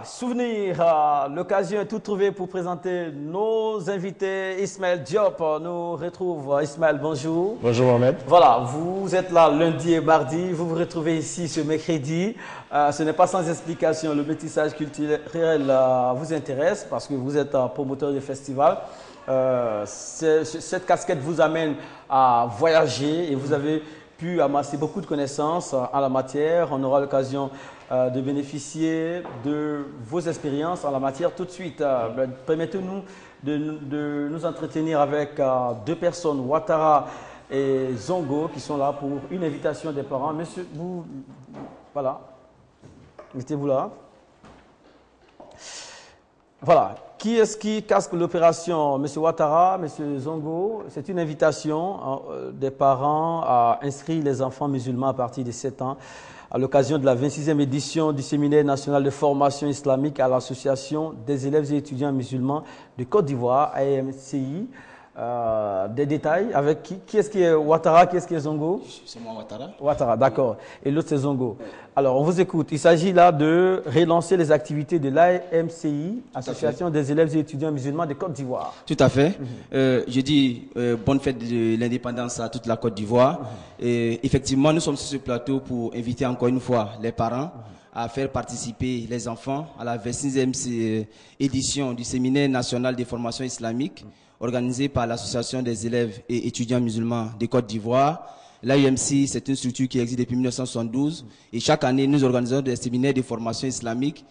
Souvenir, l'occasion est tout trouvée pour présenter nos invités. Ismaël Diop nous retrouve. Ismaël, bonjour. Bonjour Mohamed. Voilà, vous êtes là lundi et mardi, vous vous retrouvez ici ce mercredi. Ce n'est pas sans explication, le métissage culturel vous intéresse parce que vous êtes promoteur du festival. Cette casquette vous amène à voyager et vous avez pu amasser beaucoup de connaissances en la matière. On aura l'occasion de bénéficier de vos expériences en la matière tout de suite. Permettez-nous de nous entretenir avec deux personnes, Ouattara et Zongo, qui sont là pour une invitation des parents. Monsieur, vous, voilà, mettez-vous là. Voilà. Qui est-ce qui casque l'opération? Monsieur Ouattara, Monsieur Zongo, c'est une invitation des parents à inscrire les enfants musulmans à partir de 7 ans à l'occasion de la 26e édition du Séminaire national de formation islamique à l'Association des élèves et étudiants musulmans de Côte d'Ivoire, AMCI. Des détails avec qui est-ce qui est Ouattara, qui est-ce qui est Zongo? C'est moi Ouattara. Ouattara, d'accord. Et l'autre c'est Zongo. Alors on vous écoute. Il s'agit là de relancer les activités de l'AMCI, Association des élèves et étudiants musulmans de Côte d'Ivoire. Tout à fait. Je dis bonne fête de l'indépendance à toute la Côte d'Ivoire. Et effectivement, nous sommes sur ce plateau pour inviter encore une fois les parents à faire participer les enfants à la 26e édition du Séminaire national de formation islamique organisé par l'Association des élèves et étudiants musulmans de Côte d'Ivoire. L'AMCI, c'est une structure qui existe depuis 1972 et chaque année, nous organisons des séminaires de formation islamique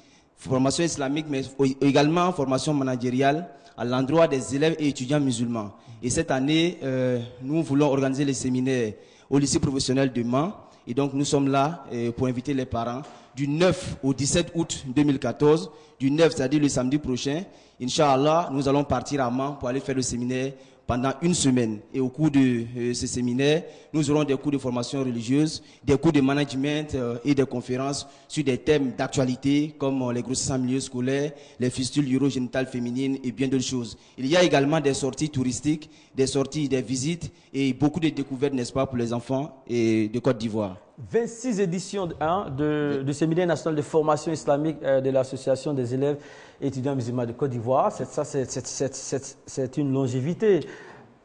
mais également formation managériale à l'endroit des élèves et étudiants musulmans. Et cette année, nous voulons organiser les séminaires au lycée professionnel de Mans. Et donc, nous sommes là pour inviter les parents du 9 au 17 août 2014, du 9, c'est-à-dire le samedi prochain. Inch'Allah, nous allons partir à Mans pour aller faire le séminaire pendant une semaine. Et au cours de ce séminaire, nous aurons des cours de formation religieuse, des cours de management et des conférences sur des thèmes d'actualité comme les grossesses en milieu scolaire, les fistules urogénitales féminines et bien d'autres choses. Il y a également des sorties touristiques, des sorties, des visites et beaucoup de découvertes, n'est-ce pas, pour les enfants de Côte d'Ivoire. 26 éditions du Séminaire national de formation islamique de l'Association des élèves et étudiants musulmans de Côte d'Ivoire. C'est une longévité.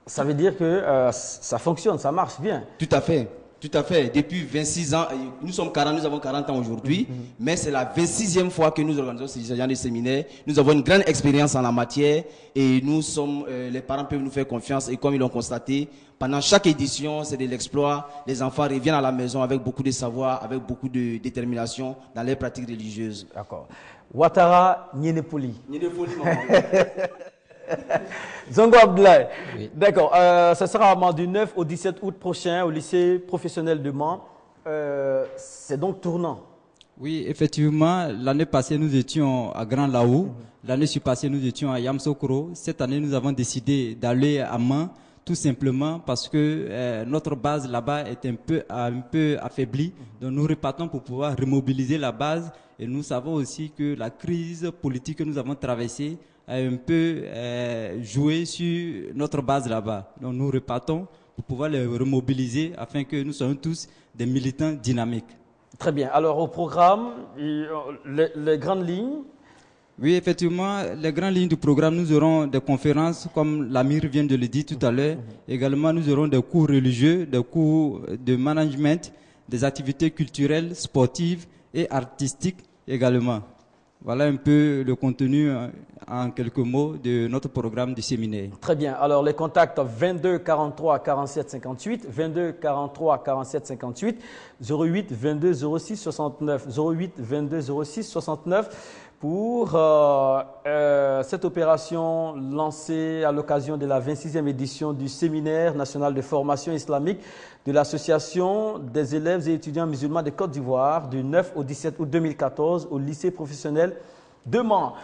Ça veut dire que ça fonctionne, ça marche bien. Tout à fait. Tout à fait. Depuis 26 ans, nous sommes 40, nous avons 40 ans aujourd'hui, mais c'est la 26e fois que nous organisons ce genre de séminaire. Nous avons une grande expérience en la matière et les parents peuvent nous faire confiance et comme ils l'ont constaté, pendant chaque édition, c'est de l'exploit. Les enfants reviennent à la maison avec beaucoup de savoir, avec beaucoup de détermination dans leurs pratiques religieuses. D'accord. Ouattara, Nienepoli. Nienepoli, maman. Zongo Abdoulaye. Oui. D'accord. Ça sera à Mans du 9 au 17 août prochain au lycée professionnel de Mans. C'est donc tournant. Oui, effectivement, l'année passée, nous étions à Grand Laou. L'année passée, nous étions à Yamsokro. Cette année, nous avons décidé d'aller à Mans, tout simplement parce que notre base là-bas est un peu affaiblie. Donc, nous repartons pour pouvoir remobiliser la base. Et nous savons aussi que la crise politique que nous avons traversée a un peu joué sur notre base là-bas. Donc, nous repartons pour pouvoir les remobiliser afin que nous soyons tous des militants dynamiques. Très bien. Alors, au programme, les grandes lignes. Oui, effectivement, les grandes lignes du programme, nous aurons des conférences, comme l'Amir vient de le dire tout à l'heure. Également, nous aurons des cours religieux, des cours de management, des activités culturelles, sportives et artistiques également. Voilà un peu le contenu en quelques mots de notre programme de séminaire. Très bien. Alors, les contacts 22 43 47 58, 22 43 47 58, 08 22 06 69, 08 22 06 69 pour cette opération lancée à l'occasion de la 26e édition du Séminaire national de formation islamique de l'Association des élèves et étudiants musulmans de Côte d'Ivoire du 9 au 17 août 2014 au lycée professionnel de Mans.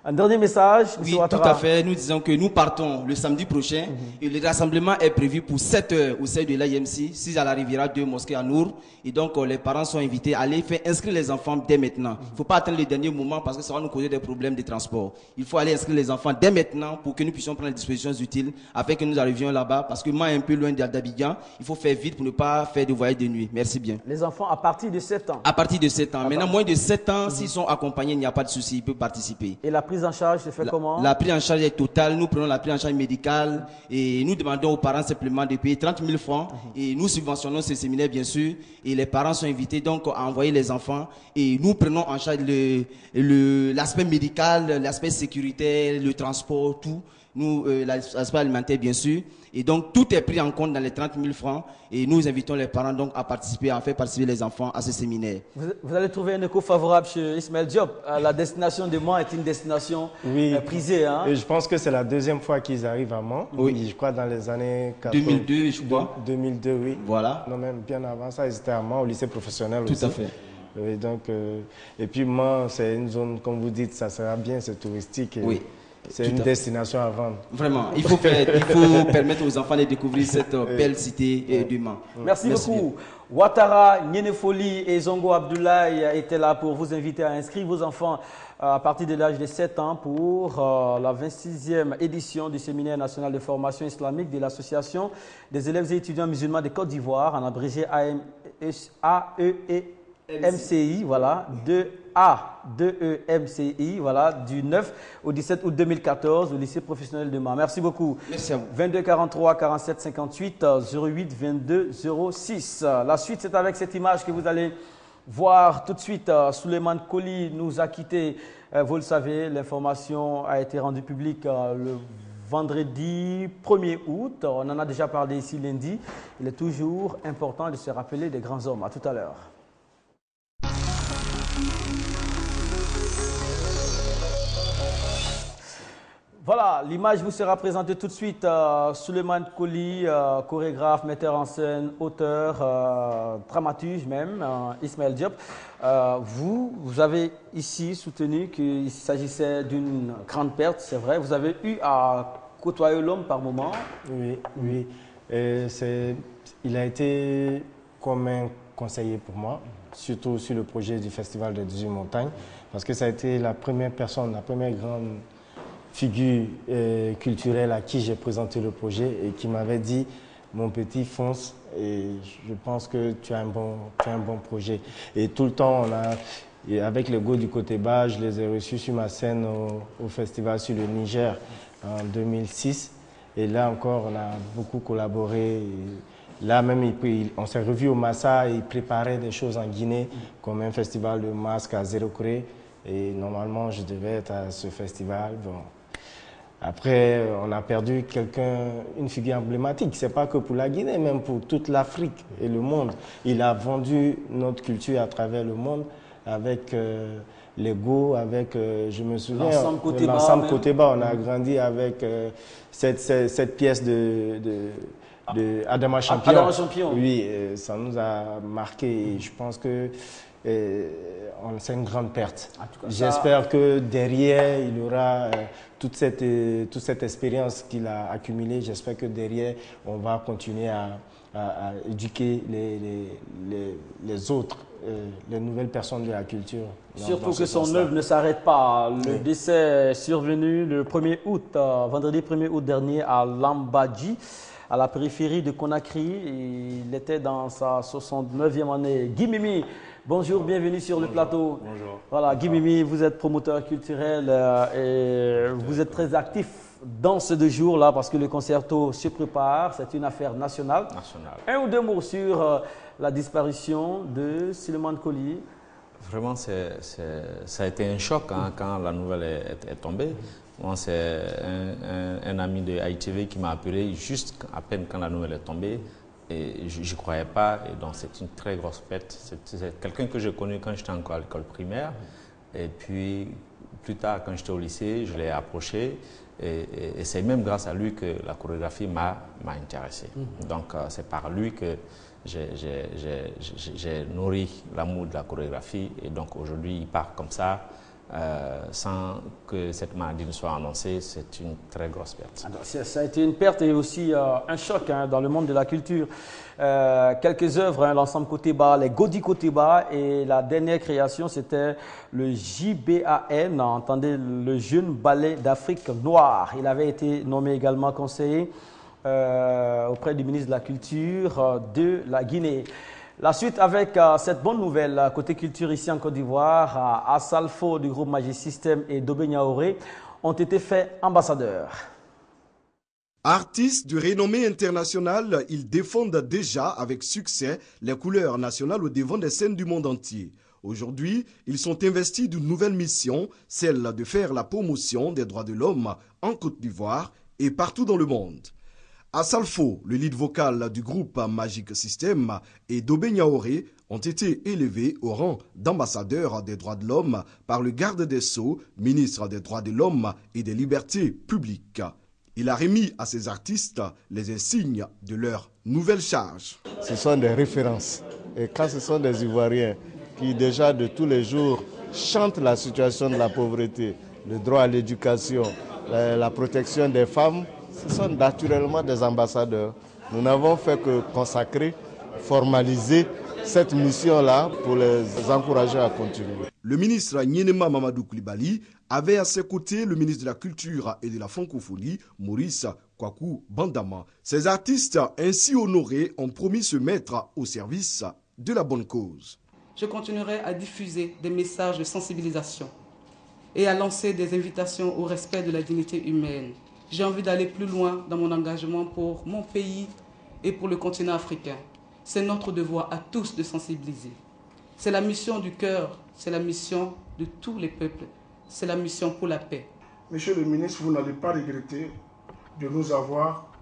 Un dernier message, M. Oui, Ouattara. tout à fait. Nous disons que nous partons le samedi prochain et le rassemblement est prévu pour 7 heures au sein de l'IMC, 6 à la Riviera, 2 mosquées à Nour. Et donc, les parents sont invités à aller faire inscrire les enfants dès maintenant. Il ne faut pas attendre le dernier moment parce que ça va nous causer des problèmes de transport. Il faut aller inscrire les enfants dès maintenant pour que nous puissions prendre les dispositions utiles afin que nous arrivions là-bas. Parce que moi, un peu loin d'Abidjan, il faut faire vite pour ne pas faire de voyage de nuit. Merci bien. Les enfants à partir de 7 ans. À partir de 7 ans. Maintenant, moins de 7 ans, s'ils sont accompagnés, il n'y a pas de souci, ils peuvent participer. Et la prise en charge se fait comment? La prise en charge est totale. Nous prenons la prise en charge médicale et nous demandons aux parents simplement de payer 30 000 francs. Et nous subventionnons ces séminaires, bien sûr. Et les parents sont invités donc à envoyer les enfants. Et nous prenons en charge l'aspect médical, l'aspect sécuritaire, le transport, tout. Nous, l'aspect alimentaire, bien sûr. Et donc, tout est pris en compte dans les 30 000 francs. Et nous invitons les parents donc à participer, à faire participer les enfants à ce séminaire. Vous allez trouver un écho favorable chez Ismaël Diop. La destination de Mans est une destination prisée. Hein? Et je pense que c'est la deuxième fois qu'ils arrivent à Mans. Oui. Je crois dans les années 80, 2002, je crois. 2002, oui. Voilà. Non, même bien avant ça, ils étaient à Mans, au lycée professionnel Tout aussi. à fait. Oui, donc, et puis Mans, c'est une zone, comme vous dites, ça sera bien, c'est touristique. Oui. C'est une destination à vendre. Vraiment, il faut permettre aux enfants de découvrir cette belle cité du Mans. Merci beaucoup. Ouattara, Nyenefoli et Zongo Abdoulaye étaient là pour vous inviter à inscrire vos enfants à partir de l'âge de 7 ans pour la 26e édition du Séminaire national de formation islamique de l'Association des élèves et étudiants musulmans de Côte d'Ivoire, en abrégé AEMCI, voilà, 2EMCI, voilà, du 9 au 17 août 2014 au lycée professionnel de Mans. Merci beaucoup. Merci à vous. 22 43 47 58 08 22 06. La suite, c'est avec cette image que vous allez voir tout de suite. Souleymane Koli nous a quittés. Vous le savez, l'information a été rendue publique le vendredi 1er août. On en a déjà parlé ici lundi. Il est toujours important de se rappeler des grands hommes. À tout à l'heure. Voilà, l'image vous sera présentée tout de suite. Souleymane Koli, chorégraphe, metteur en scène, auteur, dramaturge même, Ismaël Diop. Vous avez ici soutenu qu'il s'agissait d'une grande perte, c'est vrai. Vous avez eu à côtoyer l'homme par moment. Oui, oui. Il a été comme un conseiller pour moi, surtout sur le projet du Festival des 18 montagnes, parce que ça a été la première personne, la première grande figure culturelle à qui j'ai présenté le projet et qui m'avait dit « Mon petit, fonce et je pense que tu as un bon projet ». Et tout le temps, avec le go du côté bas, je les ai reçus sur ma scène au festival sur le Niger en 2006. Et là encore, on a beaucoup collaboré. Et là même, on s'est revus au Massa, ils préparaient des choses en Guinée, comme un festival de masques à Zérokré. Et normalement, je devais être à ce festival. Bon. Après, on a perdu une figure emblématique. Ce n'est pas que pour la Guinée, même pour toute l'Afrique et le monde. Il a vendu notre culture à travers le monde avec l'ego, avec, je me souviens, l'ensemble côté bas. On a grandi avec cette pièce de Adama Champion. Adama Champion. Oui, ça nous a marqué et je pense que c'est une grande perte. J'espère que derrière, il y aura toute cette expérience qu'il a accumulée. J'espère que derrière, on va continuer à éduquer les autres, les nouvelles personnes de la culture. Surtout que son œuvre ne s'arrête pas. Le décès est survenu le 1er août, vendredi 1er août dernier à Lambadji, à la périphérie de Conakry. Il était dans sa 69e année. Guy Mimi, bonjour, bienvenue sur le plateau. Bonjour. Voilà, Guy Mimi, vous êtes promoteur culturel et vous êtes très actif dans ces 2 jours-là parce que le concerto se prépare. C'est une affaire nationale. Un ou deux mots sur la disparition de Souleymane Koli. Vraiment, ça a été un choc quand la nouvelle est tombée. Moi, c'est un ami de ITV qui m'a appelé juste à peine quand la nouvelle est tombée. Et je n'y croyais pas. Et donc, c'est une très grosse perte. C'est quelqu'un que j'ai connu quand j'étais encore à l'école primaire. Et puis, plus tard, quand j'étais au lycée, je l'ai approché. Et c'est même grâce à lui que la chorégraphie m'a intéressé. Donc, c'est par lui que j'ai nourri l'amour de la chorégraphie. Et donc, aujourd'hui, il part comme ça. sans que cette maladie ne soit annoncée, c'est une très grosse perte. Alors, ça a été une perte et aussi un choc dans le monde de la culture. Quelques œuvres, l'ensemble Koteba, les Godi Koteba, et la dernière création, c'était le JBAN, entendez, le Jeune Ballet d'Afrique Noire. Il avait été nommé également conseiller auprès du ministre de la Culture de la Guinée. La suite avec cette bonne nouvelle côté culture ici en Côte d'Ivoire, Asalfo du groupe Magic System et Dobé Niaoré ont été faits ambassadeurs. Artistes de renommée internationale, ils défendent déjà avec succès les couleurs nationales au devant des scènes du monde entier. Aujourd'hui, ils sont investis d'une nouvelle mission, celle de faire la promotion des droits de l'homme en Côte d'Ivoire et partout dans le monde. Asalfo, le lead vocal du groupe Magic System, et Dobé Niaoré ont été élevés au rang d'ambassadeurs des droits de l'homme par le garde des Sceaux, ministre des droits de l'homme et des libertés publiques. Il a remis à ces artistes les insignes de leur nouvelle charge. Ce sont des références. Et quand ce sont des Ivoiriens qui déjà de tous les jours chantent la situation de la pauvreté, le droit à l'éducation, la protection des femmes, ce sont naturellement des ambassadeurs. Nous n'avons fait que consacrer, formaliser cette mission-là pour les encourager à continuer. Le ministre Nyenema Mamadou Koulibaly avait à ses côtés le ministre de la Culture et de la Francophonie, Maurice Kwaku Bandama. Ces artistes ainsi honorés ont promis se mettre au service de la bonne cause. Je continuerai à diffuser des messages de sensibilisation et à lancer des invitations au respect de la dignité humaine. J'ai envie d'aller plus loin dans mon engagement pour mon pays et pour le continent africain. C'est notre devoir à tous de sensibiliser. C'est la mission du cœur, c'est la mission de tous les peuples, c'est la mission pour la paix. Monsieur le ministre, vous n'allez pas regretter de nous avoir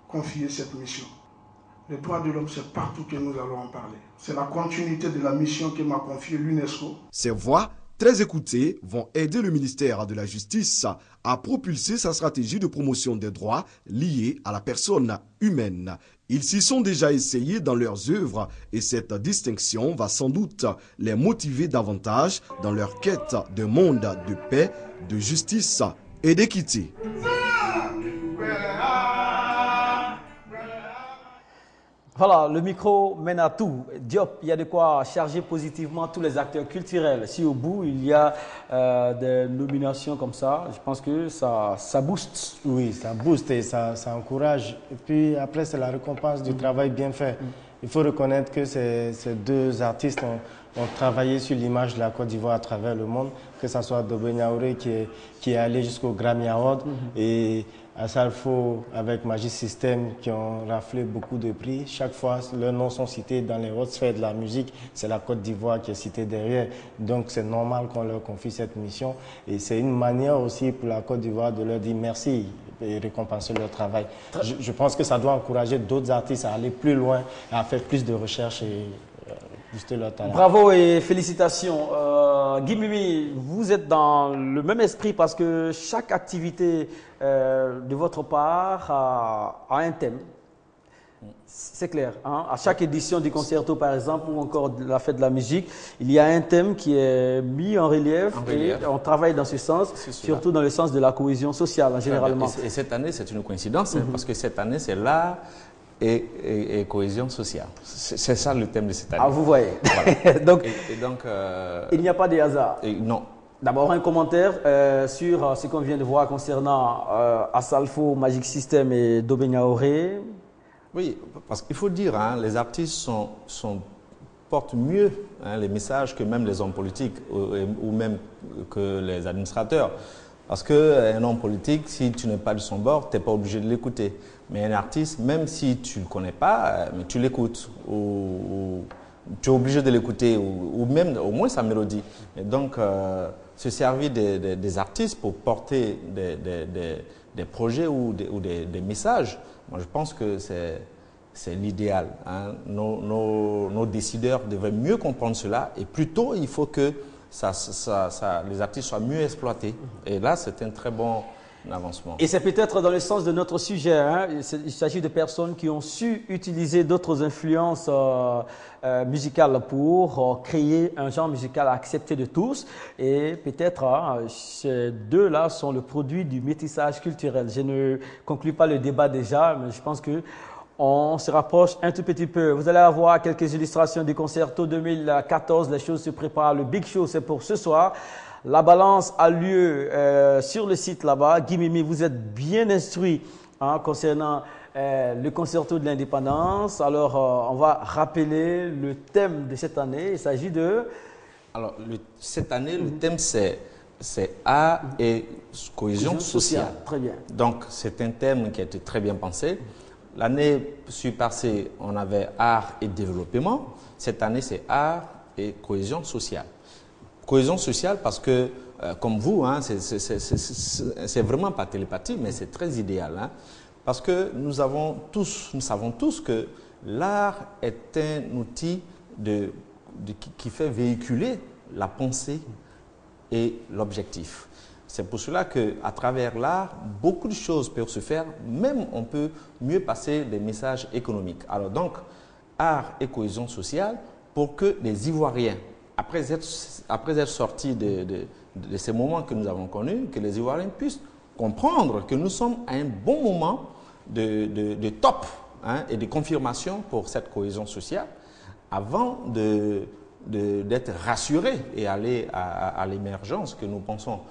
confié cette mission. Les droits de l'homme, c'est partout que nous allons en parler. C'est la continuité de la mission que m'a confiée l'UNESCO. Ces voix très écoutées vont aider le ministère de la Justice à propulser sa stratégie de promotion des droits liés à la personne humaine. Ils s'y sont déjà essayés dans leurs œuvres et cette distinction va sans doute les motiver davantage dans leur quête d'un monde de paix, de justice et d'équité. Voilà, le micro mène à tout. Diop, il y a de quoi charger positivement tous les acteurs culturels. Si au bout, il y a des nominations comme ça, je pense que ça booste. Oui, ça booste et ça encourage. Et puis après, c'est la récompense du travail bien fait. Il faut reconnaître que ces deux artistes ont travaillé sur l'image de la Côte d'Ivoire à travers le monde, que ce soit Dobé Niaoré qui est allé jusqu'au Grammy Award et Asalfo avec Magic System qui ont raflé beaucoup de prix. Chaque fois, leurs noms sont cités dans les hautes sphères de la musique. C'est la Côte d'Ivoire qui est citée derrière. Donc c'est normal qu'on leur confie cette mission. Et c'est une manière aussi pour la Côte d'Ivoire de leur dire merci et récompenser leur travail. Je pense que ça doit encourager d'autres artistes à aller plus loin, à faire plus de recherches et booster leur talent. Bravo et félicitations. Guy Mimi, vous êtes dans le même esprit parce que chaque activité de votre part a un thème. C'est clair. Hein? À chaque édition du concerto, par exemple, ou encore de la fête de la musique, il y a un thème qui est mis en relief. Et on travaille dans ce sens, surtout dans le sens de la cohésion sociale, généralement. Et cette année, c'est une coïncidence, parce que cette année, c'est l'art et cohésion sociale. C'est ça le thème de cette année. Ah, vous voyez. Voilà. donc, il n'y a pas de hasard. Non. D'abord, un commentaire sur ce qu'on vient de voir concernant Asalfo, Magic System et Dobé Niaoré. Oui, parce qu'il faut dire, les artistes portent mieux les messages que même les hommes politiques ou même que les administrateurs. Parce qu'un homme politique, si tu n'es pas de son bord, tu n'es pas obligé de l'écouter. Mais un artiste, même si tu ne le connais pas, mais tu l'écoutes. Ou tu es obligé de l'écouter, ou même au moins sa mélodie. Et donc, se servir des artistes pour porter des projets ou des messages, moi je pense que c'est l'idéal. Hein. Nos décideurs devraient mieux comprendre cela et plutôt il faut que les artistes soient mieux exploités. Et là, c'est un très bon avancement. Et c'est peut-être dans le sens de notre sujet. Hein. Il s'agit de personnes qui ont su utiliser d'autres influences musicales pour créer un genre musical accepté de tous. Et peut-être ces deux-là sont le produit du métissage culturel. Je ne conclus pas le débat déjà, mais je pense que on se rapproche un tout petit peu. Vous allez avoir quelques illustrations du concerto 2014. Les choses se préparent. Le big show, c'est pour ce soir. La balance a lieu sur le site là-bas. Guy Mimi, vous êtes bien instruit concernant le concerto de l'indépendance. Alors, on va rappeler le thème de cette année. Il s'agit de... Alors, cette année, le thème, c'est art et cohésion sociale. Très bien. Donc, c'est un thème qui a été très bien pensé. L'année passée, on avait art et développement. Cette année, c'est art et cohésion sociale. Cohésion sociale parce que, comme vous, hein, c'est vraiment pas télépathie, mais c'est très idéal. Hein, parce que nous savons tous que l'art est un outil qui fait véhiculer la pensée et l'objectif. C'est pour cela qu'à travers l'art, beaucoup de choses peuvent se faire, même on peut mieux passer des messages économiques. Alors donc, art et cohésion sociale pour que les Ivoiriens, après être sortis de ces moments que nous avons connus, que les Ivoiriens puissent comprendre que nous sommes à un bon moment de top hein, et de confirmation pour cette cohésion sociale avant d'être rassurés et aller à l'émergence que nous pensons.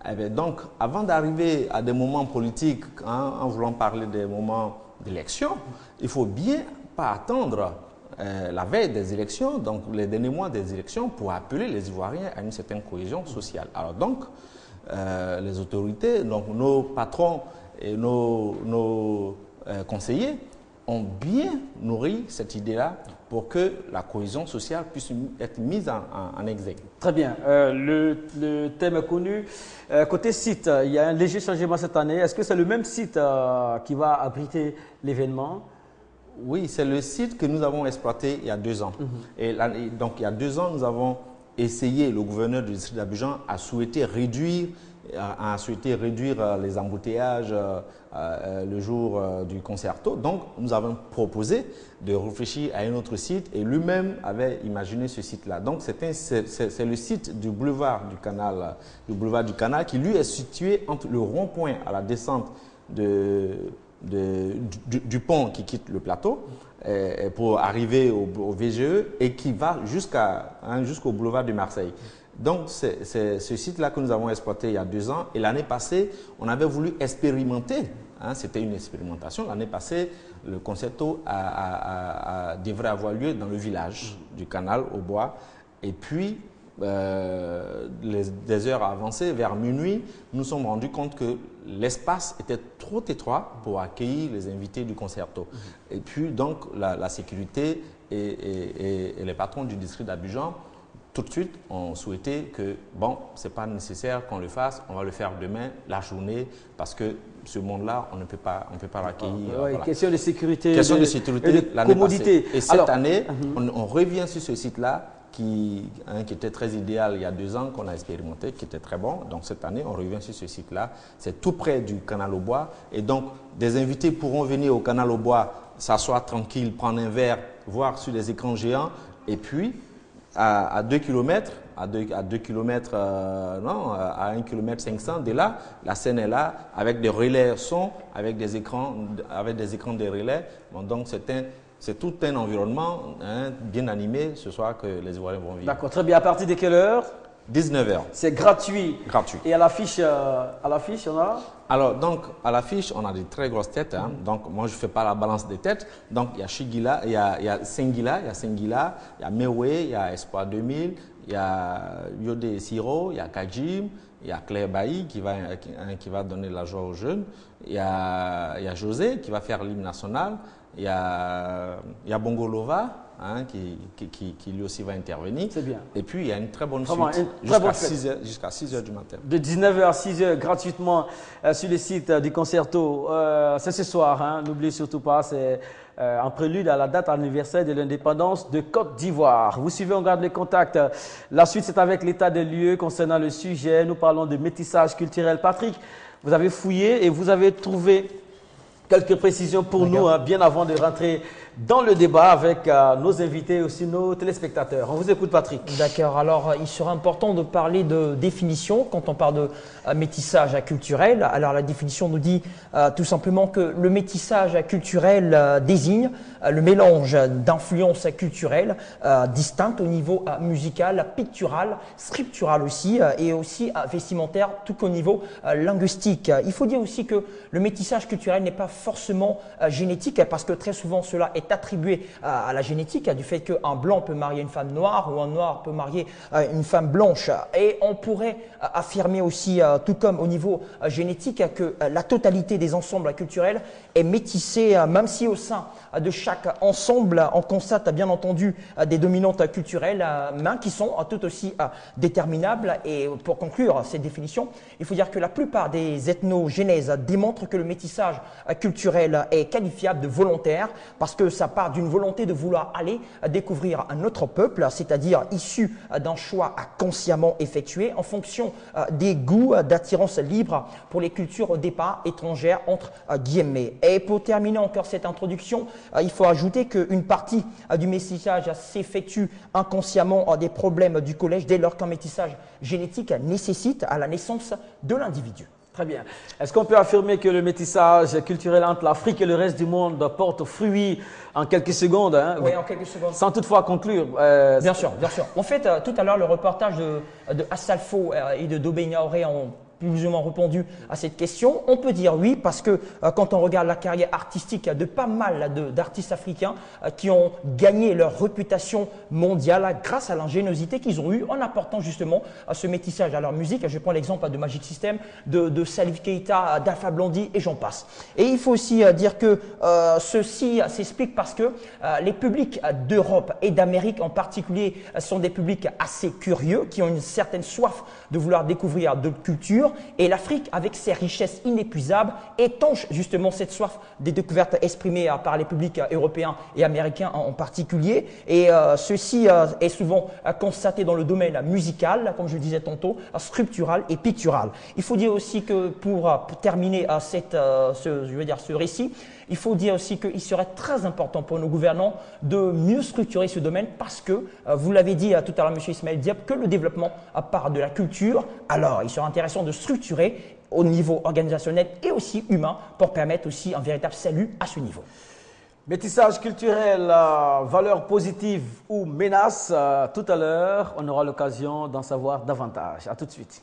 Eh bien, donc, avant d'arriver à des moments politiques, hein, en voulant parler des moments d'élection, il ne faut bien pas attendre la veille des élections, donc les derniers mois des élections, pour appeler les Ivoiriens à une certaine cohésion sociale. Alors donc, les autorités, donc nos patrons et nos conseillers ont bien nourri cette idée-là pour que la cohésion sociale puisse être mise en exergue. Très bien. Le thème est connu. Côté site, il y a un léger changement cette année. Est-ce que c'est le même site qui va abriter l'événement? Oui, c'est le site que nous avons exploité il y a 2 ans. Et donc, il y a 2 ans, nous avons essayé, le gouverneur du district d'Abidjan a souhaité réduire les embouteillages le jour du concerto. Donc, nous avons proposé de réfléchir à un autre site et lui-même avait imaginé ce site-là. Donc, c'est le site du boulevard du Canal qui, lui, est situé entre le rond-point à la descente du pont qui quitte le plateau pour arriver au VGE et qui va jusqu'au boulevard de Marseille. Donc, c'est ce site-là que nous avons exploité il y a 2 ans. Et l'année passée, on avait voulu expérimenter. Hein, c'était une expérimentation. L'année passée, le concerto devrait avoir lieu dans le village du Canal, au Bois. Et puis, des heures avancées, vers minuit, nous nous sommes rendus compte que l'espace était trop étroit pour accueillir les invités du concerto. Et puis, donc, la sécurité et les patrons du district d'Abidjan, tout de suite, ont souhaité que, bon, ce n'est pas nécessaire qu'on le fasse, on va le faire demain, la journée, parce que ce monde-là, on ne peut pas l'accueillir. Voilà. Question de sécurité, question de sécurité, l'année passée. Et cette année, on revient sur ce site-là qui était très idéal il y a 2 ans, qu'on a expérimenté, qui était très bon. Donc cette année, on revient sur ce site-là. C'est tout près du Canal au Bois. Et donc, des invités pourront venir au Canal au Bois, s'asseoir tranquille, prendre un verre, voir sur les écrans géants, et puis à 2 km, à 1 km 500 de là, la scène est là, avec des relais son, avec des écrans de relais. Bon, donc c'est tout un environnement bien animé ce soir que les Ivoiriens vont vivre. D'accord, très bien. À partir de quelle heure? 19h. C'est gratuit. Gratuit. Et à l'affiche, on a? Alors, donc, à l'affiche, on a des très grosses têtes. Hein. Donc, moi, je ne fais pas la balance des têtes. Donc, il y a Shigila, il y a Sengila, il y a Mewe, il y a Espoir 2000, il y a Yodé Siro, il y a Kajim, il y a Claire Bailly qui va donner la joie aux jeunes. Il y a José qui va faire l'hymne national. Il y a Bongolova. Hein, qui lui aussi va intervenir. C'est bien. Et puis, il y a une très bonne suite jusqu'à 6 heures du matin. De 19h à 6h, gratuitement, sur le site du concerto. C'est ce soir, hein, n'oubliez surtout pas, c'est en prélude à la date anniversaire de l'indépendance de Côte d'Ivoire. Vous suivez, on garde les contacts. La suite, c'est avec l'état des lieux concernant le sujet. Nous parlons de métissage culturel. Patrick, Vous avez fouillé et vous avez trouvé quelques précisions pour nous, hein, bien avant de rentrer dans le débat avec nos invités et aussi nos téléspectateurs. On vous écoute, Patrick. D'accord. Alors, il sera important de parler de définition quand on parle de métissage culturel. Alors, la définition nous dit tout simplement que le métissage culturel désigne le mélange d'influences culturelles distinctes au niveau musical, pictural, scriptural aussi, et aussi vestimentaire, tout qu'au niveau linguistique. Il faut dire aussi que le métissage culturel n'est pas forcément génétique, parce que très souvent cela est attribué à la génétique, du fait qu'un blanc peut marier une femme noire ou un noir peut marier une femme blanche. Et on pourrait affirmer aussi, tout comme au niveau génétique, que la totalité des ensembles culturels est métissée, même si au sein de chaque ensemble, on constate bien entendu des dominantes culturelles, mais qui sont tout aussi déterminables. Et pour conclure cette définition, il faut dire que la plupart des ethnogénèses démontrent que le métissage culturel est qualifiable de volontaire, parce que ça part d'une volonté de vouloir aller découvrir un autre peuple, c'est-à-dire issu d'un choix consciemment effectué en fonction des goûts d'attirance libre pour les cultures au départ étrangères, entre guillemets. Et pour terminer encore cette introduction, il faut ajouter qu'une partie du métissage s'effectue inconsciemment des problèmes du collège dès lors qu'un métissage génétique nécessite à la naissance de l'individu. Très bien. Est-ce qu'on peut affirmer que le métissage culturel entre l'Afrique et le reste du monde porte fruit en quelques secondes, hein, oui, en quelques secondes. Sans toutefois conclure Bien sûr, bien sûr. En fait, tout à l'heure, le reportage de Assalfo et de Dobé-Niaoré ont plus ou moins répondu à cette question. On peut dire oui, parce que quand on regarde la carrière artistique de pas mal d'artistes africains qui ont gagné leur réputation mondiale grâce à l'ingéniosité qu'ils ont eue en apportant justement ce métissage à leur musique. Je prends l'exemple de Magic System, de Salif Keita, d'Alpha Blondy et j'en passe. Et il faut aussi dire que ceci s'explique parce que les publics d'Europe et d'Amérique en particulier sont des publics assez curieux, qui ont une certaine soif de vouloir découvrir d'autres cultures. Et l'Afrique, avec ses richesses inépuisables, étanche justement cette soif des découvertes exprimées par les publics européens et américains en particulier. Et ceci est souvent constaté dans le domaine musical, comme je le disais tantôt, sculptural et pictural. Il faut dire aussi que pour terminer ce récit, il faut dire aussi qu'il serait très important pour nos gouvernants de mieux structurer ce domaine, parce que, vous l'avez dit tout à l'heure, M. Ismaël Diop, que le développement part de la culture. Alors, il serait intéressant de structurer au niveau organisationnel et aussi humain pour permettre aussi un véritable salut à ce niveau. Métissage culturel, valeur positive ou menace, tout à l'heure, on aura l'occasion d'en savoir davantage. À tout de suite.